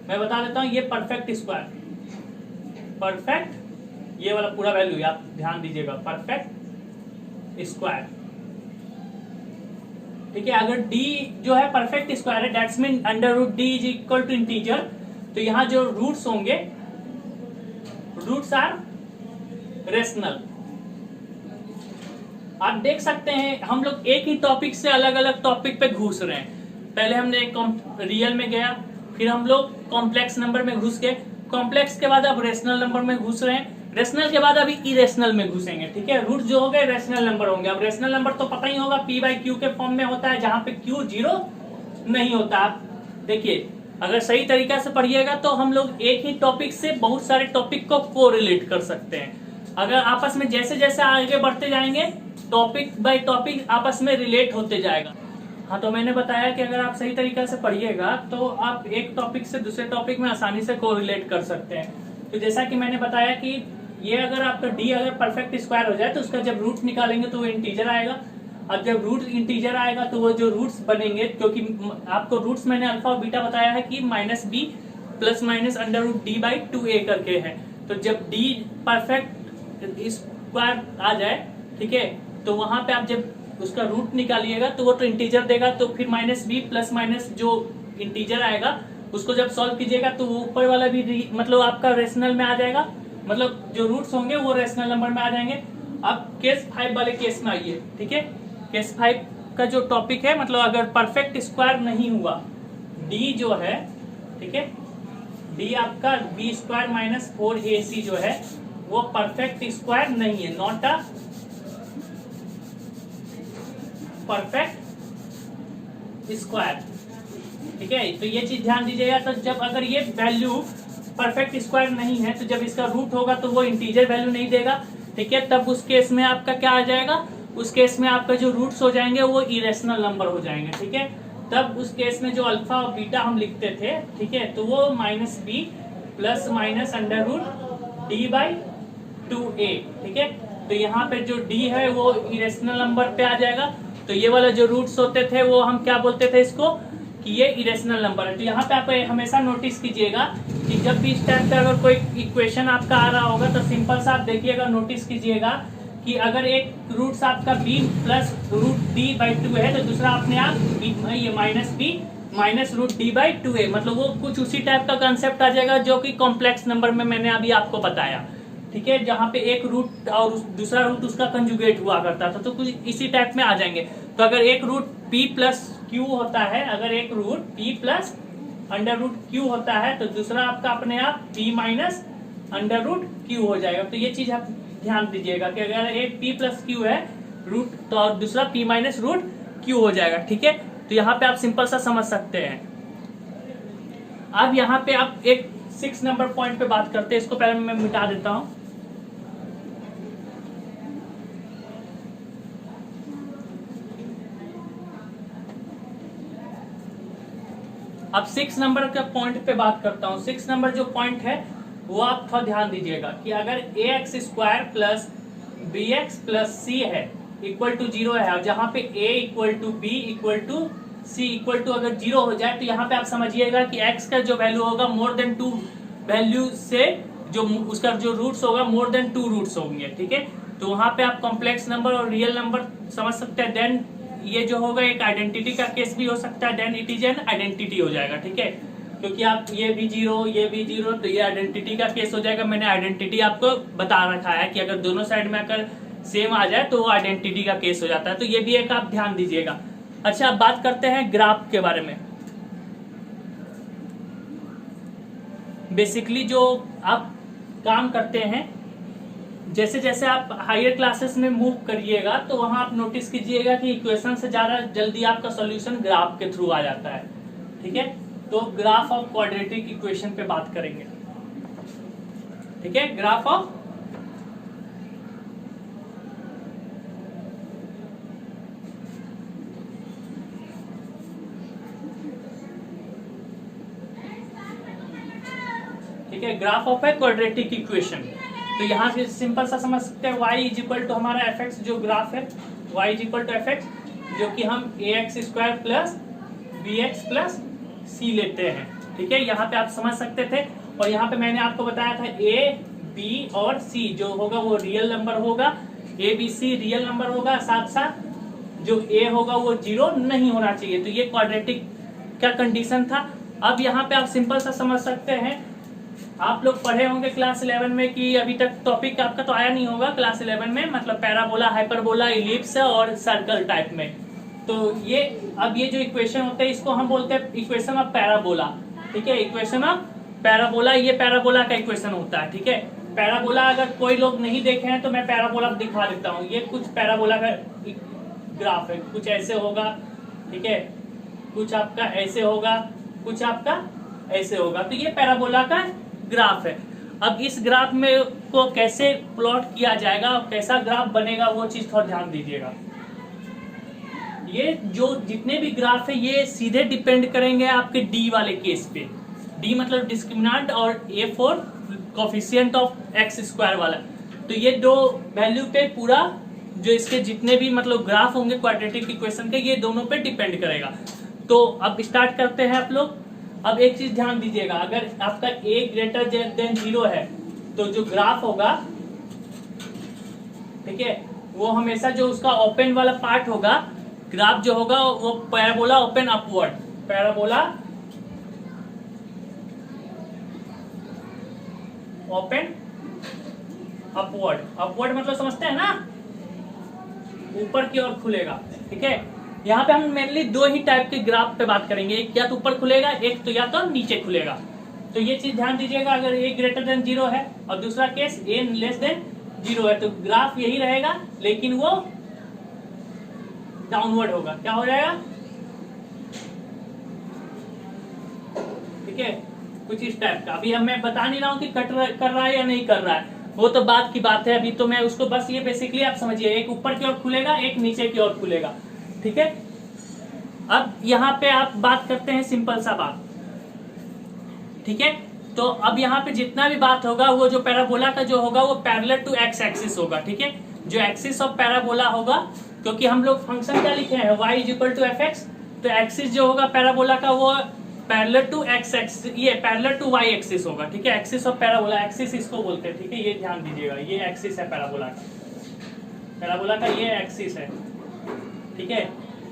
Speaker 1: मैं बता देता हूं, ये परफेक्ट स्क्वायर, परफेक्ट, ये वाला पूरा वैल्यू आप ध्यान दीजिएगा, परफेक्ट स्क्वायर, ठीक है। अगर d जो है परफेक्ट स्क्वायर है, that's mean under root D is equal to integer, तो यहाँ जो रूट्स होंगे, रूट्स आर रेशनल। आप देख सकते हैं हम लोग एक ही टॉपिक से अलग अलग टॉपिक पे घुस रहे हैं। पहले हमने रियल में गया, फिर हम लोग कॉम्प्लेक्स नंबर में घुस गए, कॉम्प्लेक्स के बाद अब रेशनल नंबर में घुस रहे हैं, रेशनल के बाद अभी इरेशनल में घुसेंगे, ठीक है। रूट जो हो गए रेशनल नंबर होंगे। अब रेशनल नंबर तो पता ही होगा, p बाई क्यू के फॉर्म में होता है, जहां पे q 0 नहीं होता। आप देखिए, अगर सही तरीका से पढ़िएगा तो हम लोग एक ही टॉपिक से बहुत सारे टॉपिक को कोरिलेट कर सकते हैं। अगर आपस में जैसे जैसे आगे बढ़ते जाएंगे टॉपिक बाय टॉपिक आपस में रिलेट होते जाएगा। हाँ, तो मैंने बताया कि अगर आप सही तरीका से पढ़िएगा तो आप एक टॉपिक से दूसरे टॉपिक में आसानी से कोरिलेट कर सकते हैं। तो जैसा कि मैंने बताया कि ये अगर आपका डी अगर परफेक्ट स्क्वायर हो जाए तो उसका जब रूट निकालेंगे तो वो इंटीजर आएगा। अब जब रूट इंटीजर आएगा तो वो जो रूट्स बनेंगे, क्योंकि आपको रूट्स मैंने अल्फा और बीटा बताया है कि -b प्लस माइनस √d/2a करके है। तो जब d परफेक्ट स्क्वायर आ जाए, ठीक है, तो वहां पे आप जब उसका रूट निकालिएगा तो वो तो इंटीजर देगा, तो फिर -b प्लस माइनस जो इंटीजर आएगा उसको जब सॉल्व कीजिएगा तो वो ऊपर वाला भी मतलब आपका रेशनल में आ जाएगा, मतलब जो रूट्स होंगे वो रेशनल नंबर में आ जाएंगे। अब केस 5 वाले केस में आइए, ठीक है। केस 5 का जो टॉपिक है, मतलब अगर परफेक्ट स्क्वायर नहीं हुआ, d जो है, ठीक है, d आपका b² - 4ac जो है वो परफेक्ट स्क्वायर नहीं है, नॉट अ परफेक्ट स्क्वायर, ठीक है। तो ये चीज ध्यान दीजिएगा। तो जब अगर ये वैल्यू परफेक्ट स्क्वायर नहीं है तो जब इसका रूट होगा तो वो इंटीजर वैल्यू नहीं देगा, ठीक है। तब उस केस में आपका क्या आ जाएगा, उस केस में आपका जो रूट्स हो जाएंगे वो इरेशनल नंबर हो जाएंगे, ठीक है। तब उस केस में जो अल्फा और बीटा हम लिखते थे, ठीक है, तो वो -b प्लस माइनस √d/2a, ठीक है। तो यहाँ पे जो d है वो इरेशनल नंबर पे आ जाएगा। तो ये वाला जो रूट्स होते थे वो हम क्या बोलते थे इसको, कि ये इरेशनल नंबर है। तो यहाँ पे आप हमेशा नोटिस कीजिएगा कि जब भी इस टाइप का अगर कोई इक्वेशन आपका आ रहा होगा तो सिंपल सा आप देखिएगा, नोटिस कीजिएगा कि अगर एक रूट्स आपका b प्लस √d/2 है तो दूसरा अपने आप ये -b माइनस √d/2a, मतलब वो कुछ उसी टाइप का कंसेप्ट आ जाएगा जो कि कॉम्प्लेक्स नंबर में मैंने अभी आपको बताया, ठीक है, जहाँ पे एक रूट और दूसरा रूट उसका कंजुगेट हुआ करता था, तो कुछ इसी टाइप में आ जाएंगे। तो अगर एक रूट p प्लस q होता है, अगर एक रूट p प्लस √q होता है तो दूसरा आपका अपने आप p माइनस √q हो जाएगा। तो ये चीज आप ध्यान दीजिएगा कि अगर एक p प्लस q है रूट तो और दूसरा p माइनस √q हो जाएगा, ठीक है। तो यहाँ पे आप सिंपल सा समझ सकते हैं। अब यहाँ पे आप एक 6 नंबर पॉइंट पे बात करते हैं, इसको पहले मैं मिटा देता हूं। अब 6 नंबर के पॉइंट पे बात करता हूं। 6 नंबर जो पॉइंट है वो आप थोड़ा ध्यान दीजिएगा कि अगर ax² plus bx plus c है इक्वल टू 0 है, और जहां पे a equal to b equal to c equal to अगर 0 हो जाए तो यहाँ पे आप समझिएगा कि x का जो वैल्यू होगा मोर देन 2 वैल्यू से जो उसका जो रूट्स होगा मोर देन 2 रूट्स होंगे, ठीक है। तो वहां पे आप कॉम्प्लेक्स नंबर और रियल नंबर समझ सकते हैं। देन ये जो होगा एक आइडेंटिटी का केस भी हो सकता है, then it is an identity हो जाएगा, ठीक है, क्योंकि आप ये भी 0 ये भी 0 तो ये आइडेंटिटी का केस हो जाएगा। मैंने आइडेंटिटी आपको बता रखा है कि अगर दोनों साइड में अगर सेम आ जाए तो वो आइडेंटिटी का केस हो जाता है। तो ये भी एक आप ध्यान दीजिएगा। अच्छा, अब बात करते हैं ग्राफ के बारे में। बेसिकली जो आप काम करते हैं, जैसे जैसे आप हायर क्लासेस में मूव करिएगा तो वहां आप नोटिस कीजिएगा कि इक्वेशन से ज्यादा जल्दी आपका सॉल्यूशन ग्राफ के थ्रू आ जाता है, ठीक है। तो ग्राफ ऑफ क्वाड्रेटिक इक्वेशन पे बात करेंगे, ठीक है। ग्राफ ऑफ ठीक है, graph of a quadratic equation. तो यहाँ से सिंपल सा समझ सकते हैं y इज इक्वल टू हमारा fx जो ग्राफ है, y is equal to fx जो कि हम ax² plus bx plus c लेते हैं, ठीक है। यहाँ पे आप समझ सकते थे। और यहाँ पे मैंने आपको बताया था a b और c जो होगा वो रियल नंबर होगा, a b c real number होगा, साथ साथ जो a होगा वो 0 नहीं होना चाहिए। तो ये क्वाड्रेटिक का कंडीशन था। अब यहाँ पे आप सिंपल सा समझ सकते हैं, आप लोग पढ़े होंगे क्लास 11 में कि अभी तक टॉपिक आपका तो आया नहीं होगा क्लास 11 में, मतलब पैराबोला, हाइपरबोला, इलिप्स और सर्कल टाइप में। तो ये अब ये जो इक्वेशन होते हैं इसको हम बोलते हैं इक्वेशन ऑफ पैराबोला, ठीक है। इक्वेशन ऑफ पैराबोला, ये पैराबोला का इक्वेशन होता है, ठीक है। पैराबोला अगर कोई लोग नहीं देखे हैं तो मैं पैराबोला दिखा देता हूँ। ये कुछ पैराबोला का ग्राफ है, कुछ ऐसे होगा, ठीक है। कुछ आपका ऐसे होगा, कुछ आपका ऐसे होगा। तो ये पैराबोला का ग्राफ है। अब इस ग्राफ में को कैसे प्लॉट किया जाएगा, कैसा ग्राफ बनेगा, वो चीज थोड़ा ध्यान दीजिएगा। ये जो जितने भी ग्राफ है ये सीधे डिपेंड करेंगे आपके डी वाले केस पे। डी मतलब डिस्क्रिमिनेंट और A for coefficient of x square वाला। तो ये दो वैल्यू पे पूरा जो इसके जितने भी मतलब ग्राफ होंगे क्वाड्रेटिक इक्वेशन के, ये दोनों पे डिपेंड करेगा। तो अब स्टार्ट करते हैं आप लोग। अब एक चीज ध्यान दीजिएगा, अगर आपका a ग्रेटर देन 0 है तो जो ग्राफ होगा, ठीक है, वो हमेशा जो उसका ओपन वाला पार्ट होगा, ग्राफ जो होगा वो parabola open upward, parabola open upward, upward मतलब समझते हैं ना, ऊपर की ओर खुलेगा। ठीक है, यहाँ पे हम मेनली दो ही टाइप के ग्राफ पे बात करेंगे, एक या तो ऊपर खुलेगा, एक तो या तो नीचे खुलेगा। तो ये चीज ध्यान दीजिएगा, अगर a ग्रेटर देन 0 है और दूसरा केस a लेस देन 0 है तो ग्राफ यही रहेगा, लेकिन वो डाउनवर्ड होगा। क्या हो जाएगा? ठीक है, कुछ इस टाइप का। अभी मैं बता नहीं रहा हूँ कि कर रहा है या नहीं कर रहा है, वो तो बात की बात है। अभी तो मैं उसको बस ये बेसिकली आप समझिए, एक ऊपर की ओर खुलेगा, एक नीचे की ओर खुलेगा। ठीक है, अब यहाँ पे आप बात करते हैं सिंपल सा बात। ठीक है, तो अब यहाँ पे जितना भी बात होगा वो जो पैराबोला का जो होगा वो पैरेलल टू एक्स एक्सिस होगा। ठीक है, जो एक्सिस ऑफ पैराबोला होगा, क्योंकि हम लोग फंक्शन क्या लिखे हैं, y equal to F X, तो एक्सिस जो होगा पैराबोला का वो पैरेलल टू एक्स एक्सिस, ये पैरेलल टू y एक्सिस होगा। ठीक है, एक्सिस ऑफ पैराबोला, एक्सिस इसको बोलते हैं। ठीक है, ये ध्यान दीजिएगा, ये एक्सिस है पैराबोला का, पैराबोला का ये एक्सिस है। ठीक है,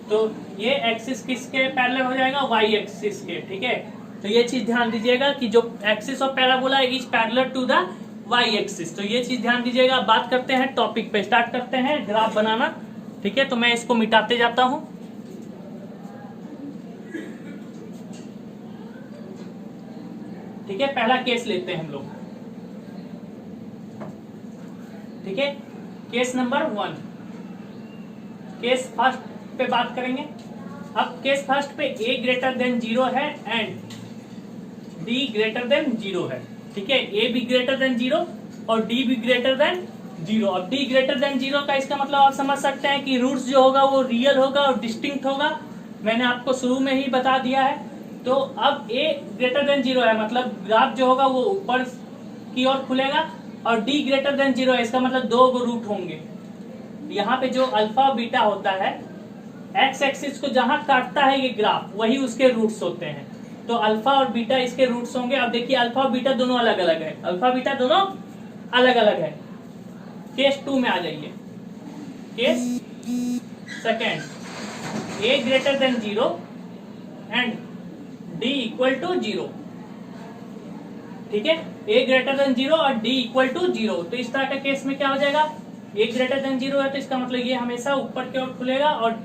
Speaker 1: तो ये एक्सिस किसके पैरेलल हो जाएगा, y एक्सिस के। ठीक है, तो ये चीज ध्यान दीजिएगा कि जो axis of parabola is parallel to the y axis. तो ये चीज ध्यान दीजिएगा। बात करते हैं टॉपिक पे, स्टार्ट करते हैं ग्राफ बनाना। ठीक है, तो मैं इसको मिटाते जाता हूं। ठीक है, पहला केस लेते हैं हम लोग। ठीक है, केस नंबर 1, केस फर्स्ट पे बात करेंगे। अब केस फर्स्ट पे a ग्रेटर देन 0 है एंड d ग्रेटर देन 0 है। ठीक है, a भी ग्रेटर देन 0 और d भी ग्रेटर देन 0। अब d ग्रेटर देन 0 का इसका मतलब आप समझ सकते हैं कि रूट्स जो होगा वो रियल होगा और डिस्टिंक्ट होगा। मैंने आपको शुरू में ही बता दिया है। तो अब a ग्रेटर देन 0 है, मतलब ग्राफ जो होगा वो ऊपर की ओर खुलेगा, और d ग्रेटर देन 0 है, इसका मतलब दो रूट होंगे। यहाँ पे जो अल्फा और बीटा होता है, एक्स एक्सिस को जहां काटता है ये ग्राफ, वही उसके रूट्स होते हैं। तो अल्फा और बीटा इसके रूट्स होंगे। अब देखिए, अल्फा और बीटा दोनों अलग अलग है, अल्फा बीटा दोनों अलग अलग है। केस 2 में आ जाइए, case second, a greater than 0 and d equal to 0। ठीक है, a ग्रेटर देन 0 और d इक्वल टू 0। तो इस तरह का केस में क्या हो जाएगा, a ग्रेटर देन 0 है तो इसका मतलब ये हमेशा ऊपर की ओर खुलेगा, और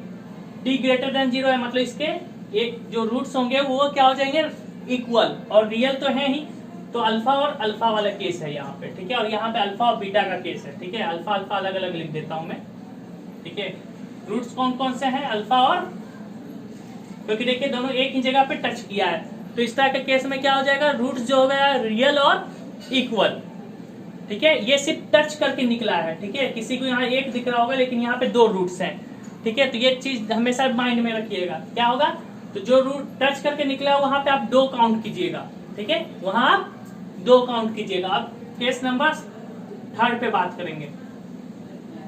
Speaker 1: d ग्रेटर देन 0 है मतलब इसके एक जो रूट्स होंगे वो क्या हो जाएंगे, इक्वल और रियल तो है ही। तो अल्फा और अल्फा वाला केस है यहाँ पे। ठीक है, और यहाँ पे अल्फा और बीटा का केस है। ठीक है, अल्फा अल्फा अलग अलग लिख देता हूं मैं। ठीक है, रूट्स कौन कौन से हैं, अल्फा और, क्योंकि देखिए दोनों एक ही जगह पे टच किया है। तो इस तरह के केस में क्या हो जाएगा, रूट्स जो हो गया रियल और इक्वल। ठीक है, ये सिर्फ टच करके निकला है। ठीक है, किसी को यहाँ एक दिख रहा होगा लेकिन यहाँ पे दो रूट्स हैं। ठीक है, तो ये चीज हमेशा माइंड में रखिएगा। क्या होगा, तो जो रूट टच करके निकला है वहां पे आप 2 काउंट कीजिएगा। ठीक है, वहां आप 2 काउंट कीजिएगा। अब केस नंबर 3 पे बात करेंगे,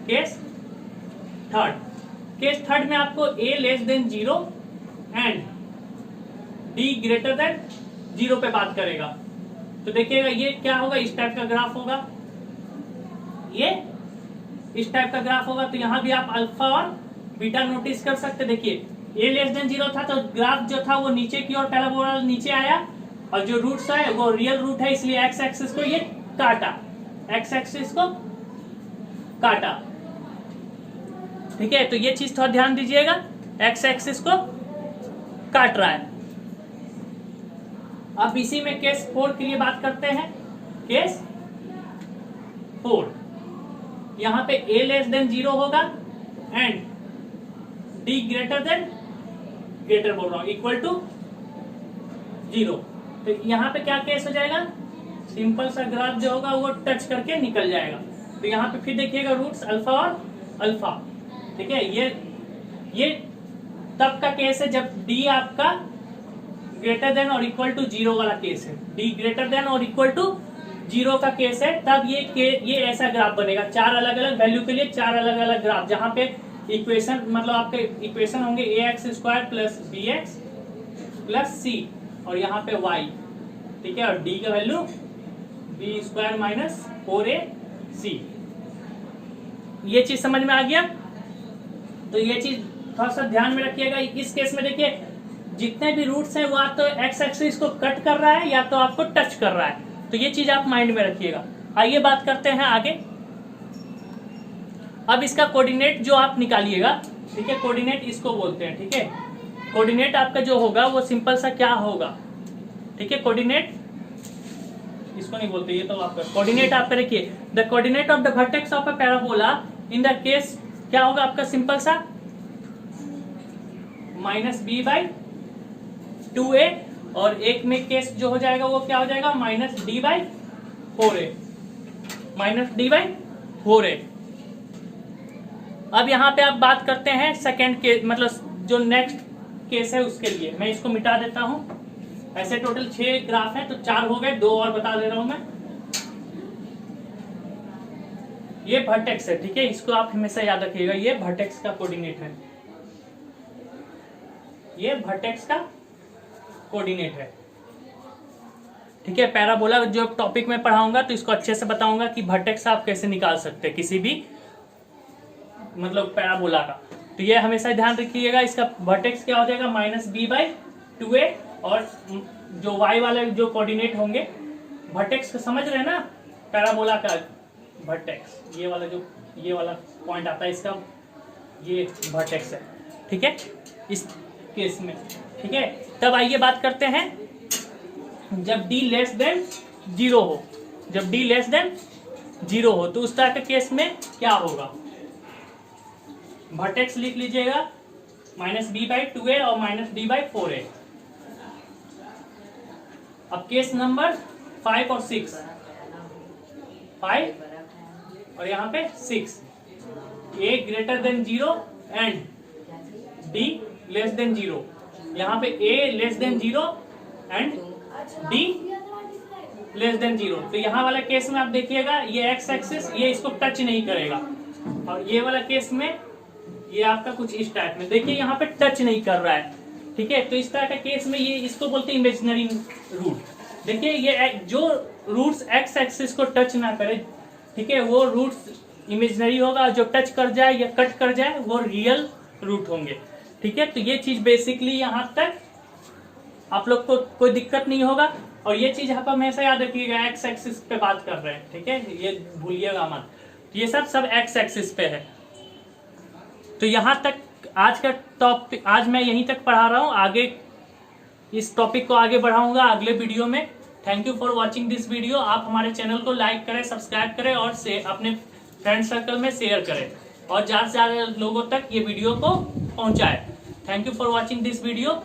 Speaker 1: केस 3। केस 3 में आपको a less than 0 and d greater than 0 पे बात करेगा। तो देखिएगा ये क्या होगा, इस टाइप का ग्राफ होगा, ये इस टाइप का ग्राफ होगा। तो यहाँ भी आप अल्फा और बीटा नोटिस कर सकते। देखिए a लेस देन 0 था तो ग्राफ जो था वो नीचे की ओर पैराबोला नीचे आया, और जो रूट्स है वो रियल रूट है, इसलिए एक्स एक्सिस को ये काटा, एक्स एक्सिस को काटा। ठीक है, तो ये चीज थोड़ा ध्यान दीजिएगा, एक्स एक्सिस को काट रहा है। अब इसी में केस 4 के लिए बात करते हैं। केस 4, यहां पे a लेस देन 0 होगा and d greater then greater बोल रहा हूं, इक्वल टू 0। तो यहाँ पे क्या केस हो जाएगा, सिंपल सा ग्राफ जो होगा वो टच करके निकल जाएगा। तो यहाँ पे फिर देखिएगा रूट्स अल्फा और अल्फा, ठीक है। ये तब का केस है जब डी आपका ग्रेटर देन और इक्वल टू 0 वाला केस है। डी ग्रेटर देन और इक्वल टू 0 का केस है, तब ये ऐसा ग्राफ बनेगा। 4 अलग अलग वैल्यू के लिए 4 अलग अलग ग्राफ, जहां पे इक्वेशन मतलब आपके इक्वेशन होंगे ax² plus bx plus c और यहाँ पे y, ठीक है। और d का वैल्यू b² माइनस 4ac। ये चीज समझ में आ गया। तो ये चीज थोड़ा सा ध्यान में रखिएगा। इस केस में देखिए जितने भी रूट्स हैं वो तो एक्स एक्सिस को कट कर रहा है या तो आपको टच कर रहा है, तो ये चीज आप माइंड में रखिएगा। आइए बात करते हैं आगे। अब इसका कोऑर्डिनेट जो आप निकालिएगा, ठीक है, कोऑर्डिनेट इसको बोलते हैं, ठीक है। कोऑर्डिनेट आपका जो होगा वो सिंपल सा क्या होगा, ठीक है। कोऑर्डिनेट इसको नहीं बोलते, ये तो आपका कोऑर्डिनेट आपका रखिए। The coordinate of the vertex of a parabola in the case क्या होगा आपका, सिंपल सा -b/2a, और एक में केस जो हो जाएगा वो क्या हो जाएगा, -d/4a, -d/4a। अब यहाँ पे आप बात करते हैं सेकेंड केस, मतलब जो नेक्स्ट केस है उसके लिए। मैं इसको मिटा देता हूं। ऐसे टोटल 6 ग्राफ हैं, तो 4 हो गए, 2 और बता दे रहा हूं मैं। ये वर्टेक्स है, ठीक है, इसको आप हमेशा याद रखिएगा। ये वर्टेक्स का कोऑर्डिनेट है, ये वर्टेक्स का कोऑर्डिनेट है, ठीक है। पैराबोला जो टॉपिक में पढ़ाऊंगा तो इसको अच्छे से बताऊंगा कि वर्टेक्स आप कैसे निकाल सकते हैं किसी भी मतलब पैराबोला का। तो ये हमेशा ध्यान रखिएगा। इसका वर्टेक्स क्या हो जाएगा, -b/2a, और जो y वाले जो कोऑर्डिनेट होंगे वर्टेक्स को समझ रहे हैं ना, पैराबोला का वर्टेक्स, ये वाला पॉइंट आता है इसका, ये वर्टेक्स है, ठीक है, इस केस में, ठीक है। तब आइए बात करते हैं जब d लेस देन 0 हो, जब d लेस देन 0 हो तो उस तरह के केस में क्या होगा। वर्टेक्स लिख लीजिएगा -b/2a और -d/4a। अब केस नंबर 5 और 6, 5 और यहाँ पे 6, a greater than 0 and d less than 0। यहाँ पे a less than 0 and d less than 0। तो यहाँ वाला केस में आप देखिएगा ये एक्स एक्सिस ये इसको टच नहीं करेगा, और ये वाला केस में ये आपका कुछ इस टाइप में, देखिए यहाँ पे टच नहीं कर रहा है, ठीक है। तो इस तरह का केस में ये इसको बोलते हैं इमेजिनरी रूट। देखिए ये जो रूट्स एक्स एक्सिस को टच ना करे, ठीक है, वो रूट्स इमेजिनरी होगा। जो टच कर जाए या कट कर जाए वो रियल रूट होंगे, ठीक है। तो ये चीज बेसिकली यहाँ तक आप लोग को कोई दिक्कत नहीं होगा। और ये चीज आप हमेशा याद रखिएगा, एक्स एक्सिस पे बात कर रहे हैं, ठीक है, ये भूलिएगा मत। ये सब एक्स एक्सिस पे है। तो यहाँ तक आज का टॉपिक, आज मैं यहीं तक पढ़ा रहा हूँ। आगे इस टॉपिक को आगे बढ़ाऊंगा अगले वीडियो में। Thank you for watching this video. आप हमारे चैनल को लाइक करें, सब्सक्राइब करें और अपने फ्रेंड सर्कल में शेयर करें, और ज़्यादा से ज़्यादा लोगों तक ये वीडियो को पहुँचाएं। Thank you for watching this video.